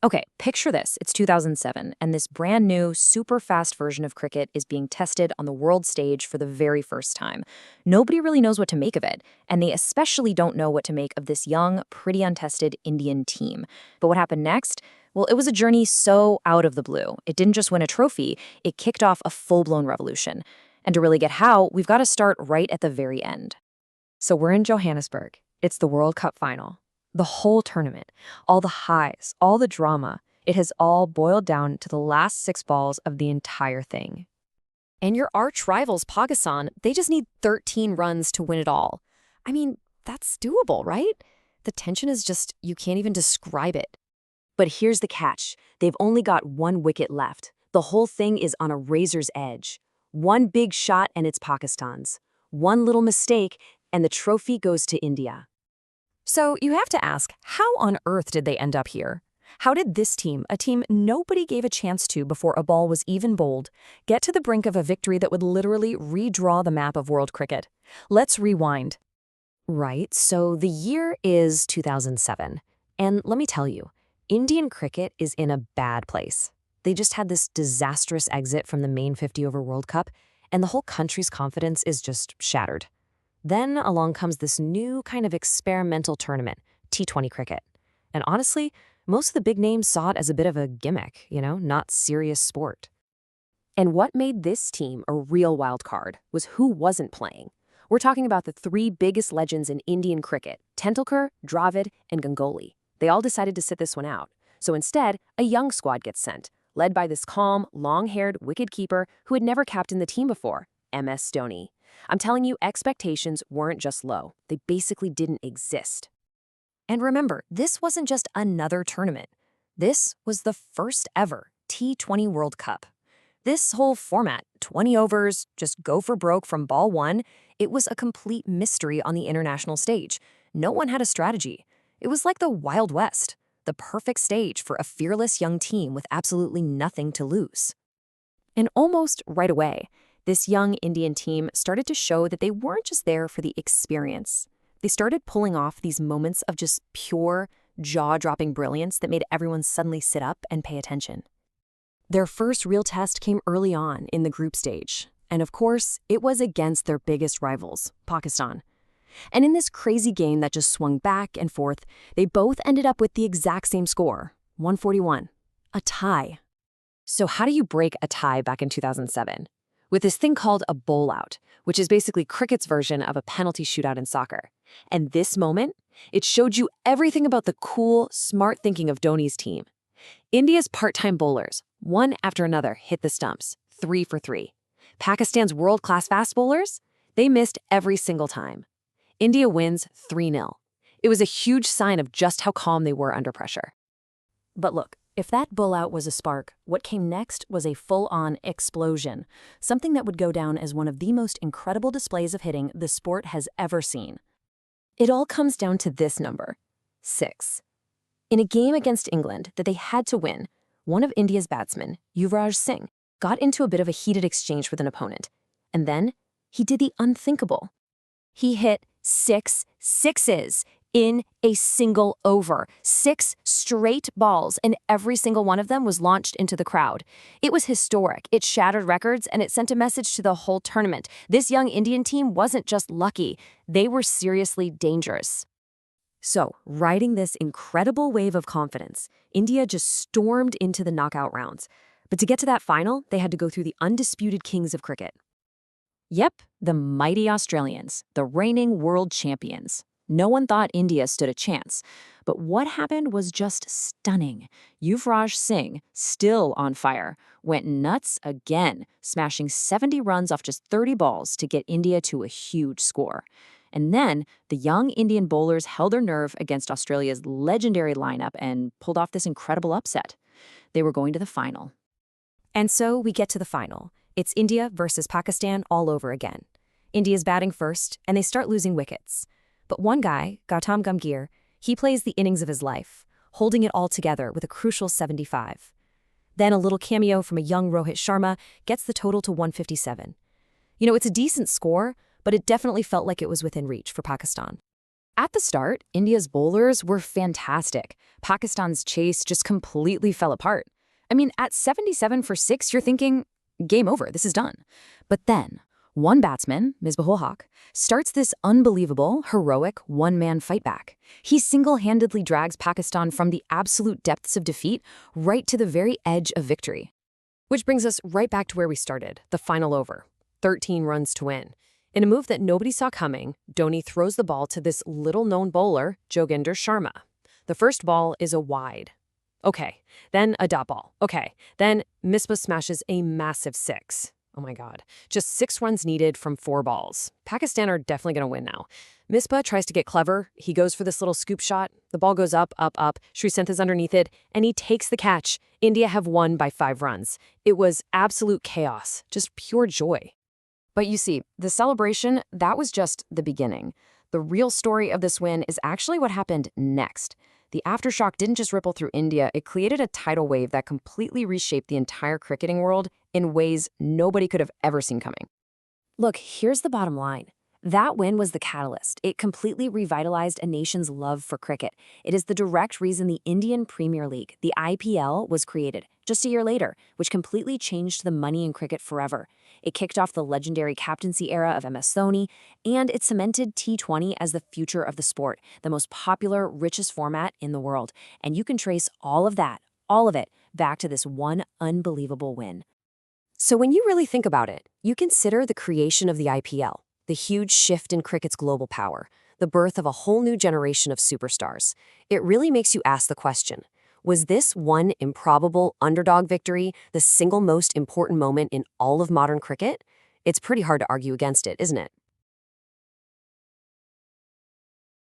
Okay, picture this. It's 2007, and this brand new, super fast version of cricket is being tested on the world stage for the very first time. Nobody really knows what to make of it, and they especially don't know what to make of this young, pretty untested Indian team. But what happened next? Well, it was a journey so out of the blue. It didn't just win a trophy, it kicked off a full-blown revolution. And to really get how, we've got to start right at the very end. So we're in Johannesburg. It's the World Cup final. The whole tournament, all the highs, all the drama, it has all boiled down to the last 6 balls of the entire thing. And your arch rivals, Pakistan, they just need 13 runs to win it all. I mean, that's doable, right? The tension is just, you can't even describe it. But here's the catch. They've only got one wicket left. The whole thing is on a razor's edge. One big shot and it's Pakistan's. One little mistake and the trophy goes to India. So you have to ask, how on earth did they end up here? How did this team, a team nobody gave a chance to before a ball was even bowled, get to the brink of a victory that would literally redraw the map of world cricket? Let's rewind. Right, so the year is 2007. And let me tell you, Indian cricket is in a bad place. They just had this disastrous exit from the main 50-over World Cup, and the whole country's confidence is just shattered. Then along comes this new kind of experimental tournament, T20 cricket. And honestly, most of the big names saw it as a bit of a gimmick, not serious sport. And what made this team a real wild card was who wasn't playing. We're talking about the 3 biggest legends in Indian cricket, Tendulkar, Dravid, and Ganguly. They all decided to sit this one out. So instead, a young squad gets sent, led by this calm, long-haired wicketkeeper who had never captained the team before, MS Dhoni. I'm telling you, expectations weren't just low. They basically didn't exist. And remember, this wasn't just another tournament. This was the first ever T20 World Cup. This whole format, 20 overs, just go for broke from ball one, it was a complete mystery on the international stage. No one had a strategy. It was like the Wild West, the perfect stage for a fearless young team with absolutely nothing to lose. And almost right away, this young Indian team started to show that they weren't just there for the experience. They started pulling off these moments of just pure, jaw-dropping brilliance that made everyone suddenly sit up and pay attention. Their first real test came early on in the group stage. And of course, it was against their biggest rivals, Pakistan. And in this crazy game that just swung back and forth, they both ended up with the exact same score, 141, a tie. So how do you break a tie back in 2007? With this thing called a bowl-out, which is basically cricket's version of a penalty shootout in soccer. And this moment, it showed you everything about the cool, smart thinking of Dhoni's team. India's part-time bowlers, one after another, hit the stumps, 3 for 3. Pakistan's world-class fast bowlers, they missed every single time. India wins 3-0. It was a huge sign of just how calm they were under pressure. But look, if that bowl-out was a spark, what came next was a full-on explosion, something that would go down as one of the most incredible displays of hitting the sport has ever seen. It all comes down to this number, 6. In a game against England that they had to win, one of India's batsmen, Yuvraj Singh, got into a bit of a heated exchange with an opponent. And then he did the unthinkable. He hit 6 sixes in a single over. 6 straight balls, and every single one of them was launched into the crowd. It was historic. It shattered records, and it sent a message to the whole tournament. This young Indian team wasn't just lucky. They were seriously dangerous. So, riding this incredible wave of confidence, India just stormed into the knockout rounds. But to get to that final, they had to go through the undisputed kings of cricket. Yep, the mighty Australians, the reigning world champions. No one thought India stood a chance. But what happened was just stunning. Yuvraj Singh, still on fire, went nuts again, smashing 70 runs off just 30 balls to get India to a huge score. And then the young Indian bowlers held their nerve against Australia's legendary lineup and pulled off this incredible upset. They were going to the final. And so we get to the final. It's India versus Pakistan all over again. India's batting first, and they start losing wickets. But one guy, Gautam Gambhir, he plays the innings of his life, holding it all together with a crucial 75. Then a little cameo from a young Rohit Sharma gets the total to 157. It's a decent score, but it definitely felt like it was within reach for Pakistan. At the start, India's bowlers were fantastic. Pakistan's chase just completely fell apart. I mean, at 77 for 6, you're thinking, game over, this is done. But then, one batsman, Misbah-ul Haq, starts this unbelievable, heroic one-man fight back. He single-handedly drags Pakistan from the absolute depths of defeat right to the very edge of victory. Which brings us right back to where we started, the final over. 13 runs to win. In a move that nobody saw coming, Dhoni throws the ball to this little-known bowler, Joginder Sharma. The first ball is a wide. Okay, then a dot ball. Okay, then Misbah smashes a massive 6. Oh my God. Just 6 runs needed from 4 balls. Pakistan are definitely going to win now. Misbah tries to get clever. He goes for this little scoop shot. The ball goes up, up, up. Shree is underneath it, and he takes the catch. India have won by 5 runs. It was absolute chaos, just pure joy. But you see, the celebration, that was just the beginning. The real story of this win is actually what happened next. The aftershock didn't just ripple through India, it created a tidal wave that completely reshaped the entire cricketing world in ways nobody could have ever seen coming. Look, here's the bottom line. That win was the catalyst. It completely revitalized a nation's love for cricket. It is the direct reason the Indian Premier League, the IPL, was created just a year later, which completely changed the money in cricket forever. It kicked off the legendary captaincy era of MS Dhoni, and it cemented T20 as the future of the sport, the most popular, richest format in the world. And you can trace all of that, all of it, back to this one unbelievable win. So when you really think about it, you consider the creation of the IPL, the huge shift in cricket's global power, the birth of a whole new generation of superstars. It really makes you ask the question, was this one improbable underdog victory the single most important moment in all of modern cricket? It's pretty hard to argue against it, isn't it?